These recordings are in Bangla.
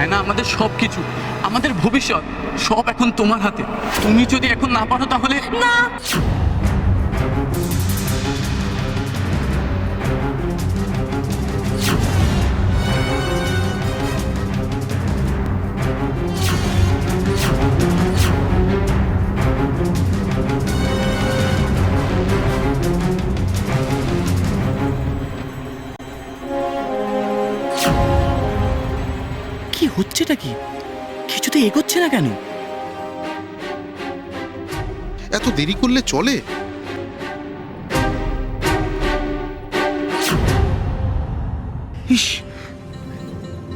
তাই না? আমাদের সব কিছু, আমাদের ভবিষ্যৎ সব এখন তোমার হাতে। তুমি যদি এখন না পারো তাহলে না, কি হচ্ছেটা কি? কিছুতে এগোচ্ছে না কেন? এত দেরি করলে চলে? ইস,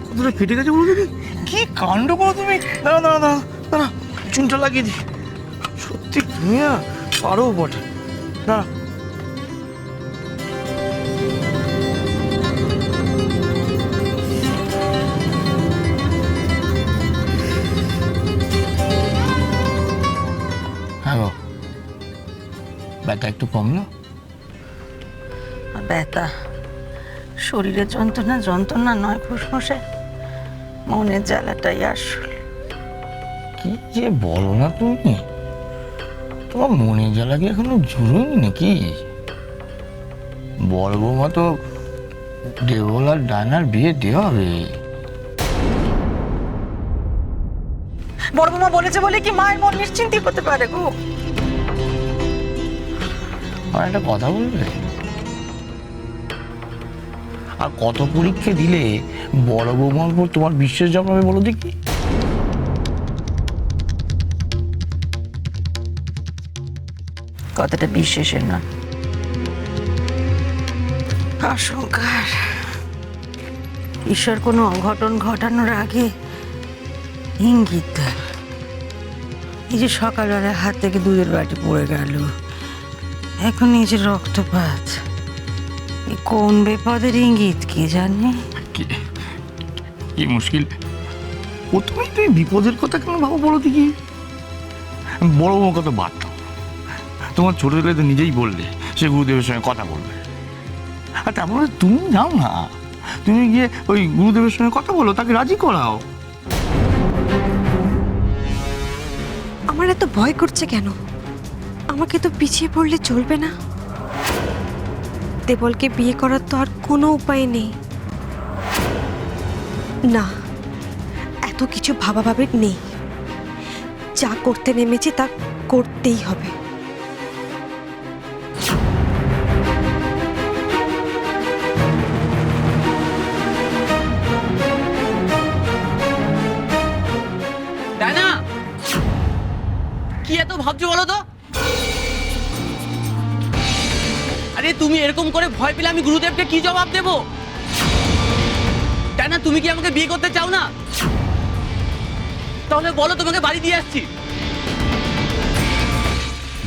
কতটা ফেটে গেছে বলো দেখি। কি কাণ্ড করো তুমি! না না না না, চুনটা লাগিয়ে দি। সত্যি তুমি না পারো বটে। না হ্যাঁ গো, ব্যথা একটু কমলো? ব্যথা শরীরের যন্ত্রণা যন্ত্রণা নয় ফুসফুসে, মনের জ্বালাটাই আসল। কি যে বলো না তুমি, তোমার মনে জ্বালা কি এখনো জুড়োনি নাকি? বড় বৌমা তো দেবল আর ডানার বিয়ে দেওয়া হবে। বড় বৌমা বলেছে বলে কি মায়ের মন নিশ্চিন্তি করতে পারে গো? আর একটা কথা বলবে, আর কত পরীক্ষা দিলে বড় বৌমার উপর তোমার বিশ্বাস জন্মাবে বলো দেখি? কথাটা বিশ্বাসের না, আশঙ্কার। ঈশ্বর কোনো অঘটন ঘটানোর আগে ইঙ্গিত দেন। এই যে সকালবেলা হাত থেকে দুধের বাটি পড়ে গেল, এখন এই যে রক্তপাত, এই কোন বিপদের ইঙ্গিত কে জানে? কি মুশকিল, প্রথমেই তুমি বিপদের কথা কেন ভাবো বলো দেখি? বড় বৌমার কথা বাদ দাও, তোমার ছোট ছেলে তো নিজেই বললে সে গুরুদেবের সঙ্গে কথা বলবে। আর তারপরে তুমি যাও না, তুমি গিয়ে ওই গুরুদেবের সঙ্গে কথা বলো, তাকে রাজি করাও। আমার এত ভয় করছে কেন? আমাকে তো পিছিয়ে পড়লে চলবে না। দেবলকে বিয়ে করার তো আর কোনো উপায় নেই। না, এত কিছু ভাবাভাবি নেই। যা করতে নেমেছে তা করতেই হবে। তাই না? কি এত ভাবছো বলো তো? আরে তুমি এরকম করে ভয় পেলে আমি গুরুদেবকে কি জবাব দেব? তাই না? তুমি কি আমাকে বিয়ে করতে চাও না? তাহলে বলো, তোমাকে বাড়ি দিয়ে আসছি।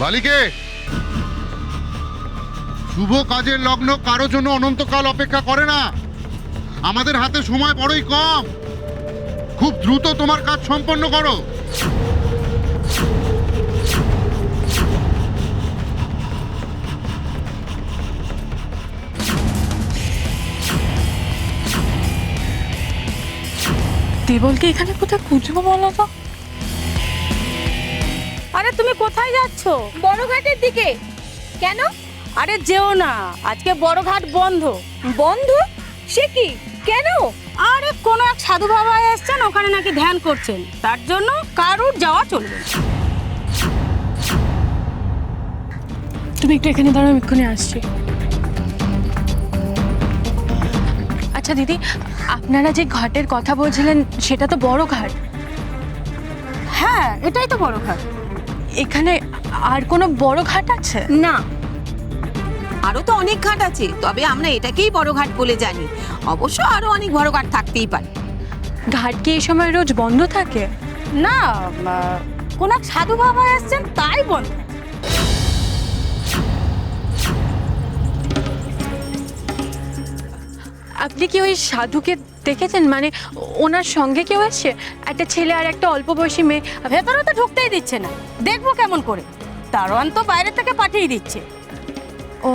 বালিকে, শুভ কাজের লগ্ন কারো জন্য অনন্তকাল অপেক্ষা করে না। আমাদের হাতে সময় বড়ই কম। খুব দ্রুত তোমার কাজ সম্পন্ন করো। দেবলকে এখানে কোথায় খুঁজবো বলো তো? আরে তুমি কোথায় যাচ্ছ? বড়ঘাটের দিকে। কেন? আরে যেও না, আজকে বড়ঘাট বন্ধ। বন্ধ? সে কি? কেন? আরে কোন এক সাধু বাবা এসেছেন, ওখানে নাকি ধ্যান করছেন, তার জন্য কারুর যাওয়া চলবে না। তুমি একটু এখানে দাঁড়াও, আমি এক্ষুনি আসছি। আচ্ছা দিদি, আপনারা যে ঘাটের কথা বলছিলেন সেটা তো বড় ঘাট। হ্যাঁ, এটাই তো বড়ঘাট। এখানে আর কোনো বড় ঘাট আছে? না, আরো তো অনেক ঘাট আছে, তবে আমরা এটাকেই বড় ঘাট বলে জানি। অবশ্য আরো অনেক বড় ঘাট থাকতেই পারে। ঘাট কি এই সময় রোজ বন্ধ থাকে? না, কোন এক সাধু বাবা এসেছেন তাই বন্ধ। আপনি কি ওই সাধুকে দেখেছেন? মানে ওনার সঙ্গে কেউ এসছে? একটা ছেলে আর একটা অল্প বয়সী মেয়ে। ভেতরে তো ঢুকতেই দিচ্ছে না, দেখবো কেমন করে? দারোয়ান তো বাইরে থেকে পাঠিয়ে দিচ্ছে। ও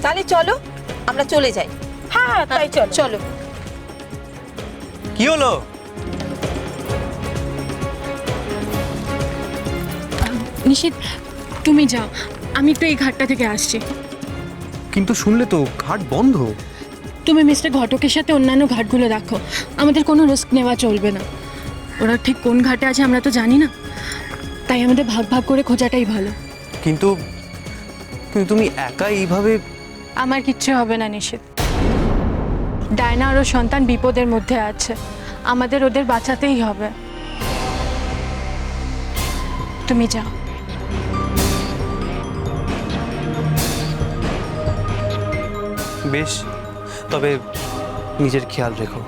তাহলে চলো আমরা চলে যাই। হ্যাঁ, তাই চলো। চলো। কি হলো? নিশিত তুমি যাও, আমি একটু এই ঘাটটা থেকে আসছি। কিন্তু শুনলে তো ঘাট বন্ধ। তুমি মিস্টার ঘটকের সাথে অন্যান্য ঘাটগুলো দেখো, আমাদের কোনো রিস্ক নেওয়া চলবে না। ওরা ঠিক কোন ঘাটে আছে আমরা তো জানি না, তাই আমাদের ভাগ ভাগ করে খোঁজাটাই ভালো। কিন্তু তুমি একা এইভাবে? আমার কিচ্ছু হবে না নিশিত। ডায়না আর ওর সন্তান বিপদের মধ্যে আছে, আমাদের ওদের বাঁচাতেই হবে। তুমি যাও। বেশ, তবে নিজের খেয়াল রেখো।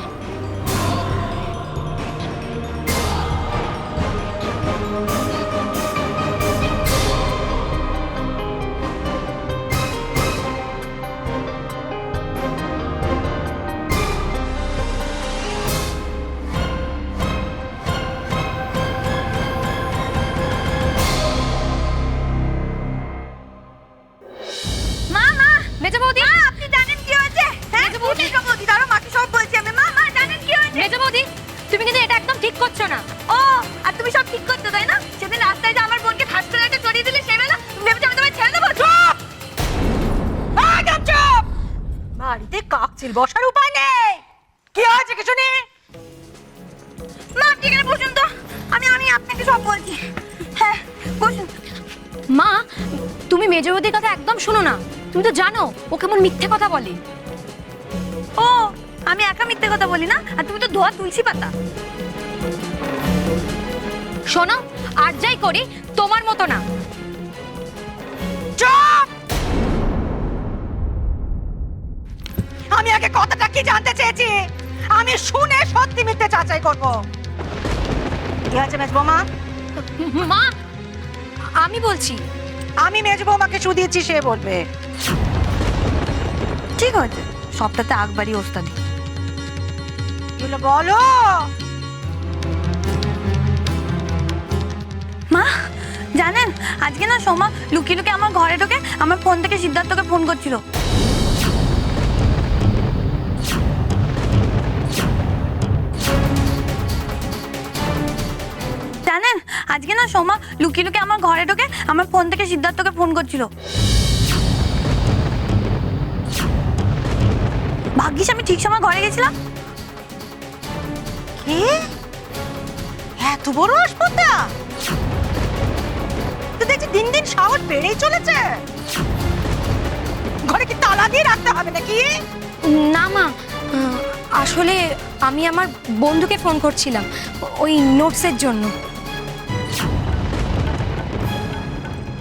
মা মা মেজো বৌদি, আপনি জানেন কি হয়েছে? হ্যাঁ মেজো বৌদি, দাঁড়াও, মাকে সব বলছি আমি। মা মা জানেন কি হয়েছে? মেজো বৌদি, তুমি কিন্তু এটা একদম ঠিক করছো না। ও, আর তুমি সব ঠিক করছো তাই না? সেদিন রাস্তায় যে আমার বোনকে ঠাস করে একটা চড়িয়ে দিলে সেই বেলা তুমি ভেবেছো আমি তোমায় ছেড়ে দেবো? চুপ! একদম চুপ! বাড়িতে কাকচিল বসার উপায় নেই। কি হয়েছে কিছু নেই? মা আপনি এখানে বসুন তো, আমি আপনাকে সব বলছি। হ্যাঁ বসুন। মা, তুমি মেজো বৌদির কথা একদম শোনো না। তুমি তো জানো ও কেমন মিথ্যে কথা বলে। ও, আমি একা মিথ্যে কথা বলি না, আর তুমি তো ধোয়া তুলসী পাতা। শোনো, আর যাই করি তোমার মতো না। চুপ! আমি আগে কথাটা কি জানতে চেয়েছি, আমি শুনে সত্যি মিথ্যে যাচাই করব। কি আছে মেজ বৌমা? মা, আমি বলছি। আমি মেজ বৌমাকে শুধিয়েছি, সে বলবে। ঠিক আছে, সবটাতে আকবারই ওস্তাদি। বলো। মা জানেন, আজকে না সোমা লুকিয়ে লুকিয়ে আমার ঘরে ঢোকে আমার ফোন থেকে সিদ্ধার্থকে ফোন করছিল। জানেন, আজকে না সোমা লুকিয়ে লুকিয়ে আমার ঘরে ঢোকে আমার ফোন থেকে সিদ্ধার্থকে ফোন করছিল। ভাগ্যিস আমি ঠিক সময় ঘরে গেছিলাম। কি এত বড় আসপত্তা? তো দেখছি দিন দিন সাহস বেড়েই চলেছে। ঘরে কি তালা দিয়ে রাখতে হবে নাকি? না মা, আসলে আমি আমার বন্ধুকে ফোন করছিলাম ওই নোটসের জন্য।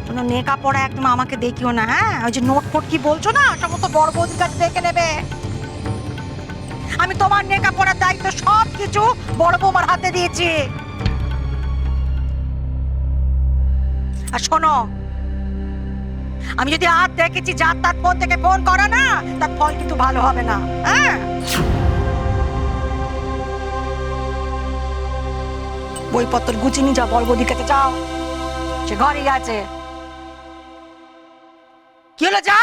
কোনো নেকা পড়া একদম আমাকে দেখিও না। হ্যাঁ, ওই যে নোট ফোট কি বলছো না, সমস্ত বড় বৌদির কাছে দেখে নেবে। আমি তোমার নেকা পড়ার দায়িত্ব সব কিছু বড় বৌমার হাতে দিয়েছি। আর শোনো, আমি যদি আর দেখেছি যার তার ফোন থেকে ফোন করা না, তার ফল কিন্তু ভালো হবে না। হ্যাঁ, বইপত্র গুছিয়ে নিয়ে যাও, বড় বৌদির কাছে যাও, সে ঘরেই আছে। কি হলো, যা।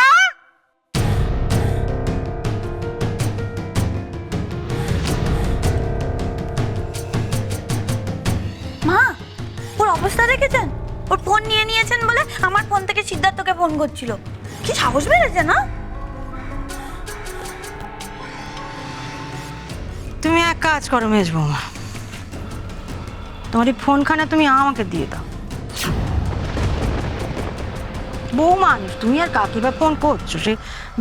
মা, ওর অবস্থা দেখেছেন? ওর ফোন নিয়ে নিয়েছেন বলে আমার ফোন থেকে সিদ্ধার্থকে ফোন করছিল। কি সাহস বেড়েছে না? তুমি এক কাজ করো মেজ বৌমা, তোমার এই ফোনখানা তুমি আমাকে দিয়ে দাও। বউ মানুষ তুমি, আর কাকে বা ফোন করছো? সে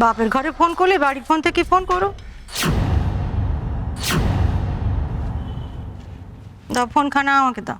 বাপের ঘরে ফোন করলে বাড়ির ফোন থেকে ফোন করো। দাও ফোনখানা আমাকে দাও।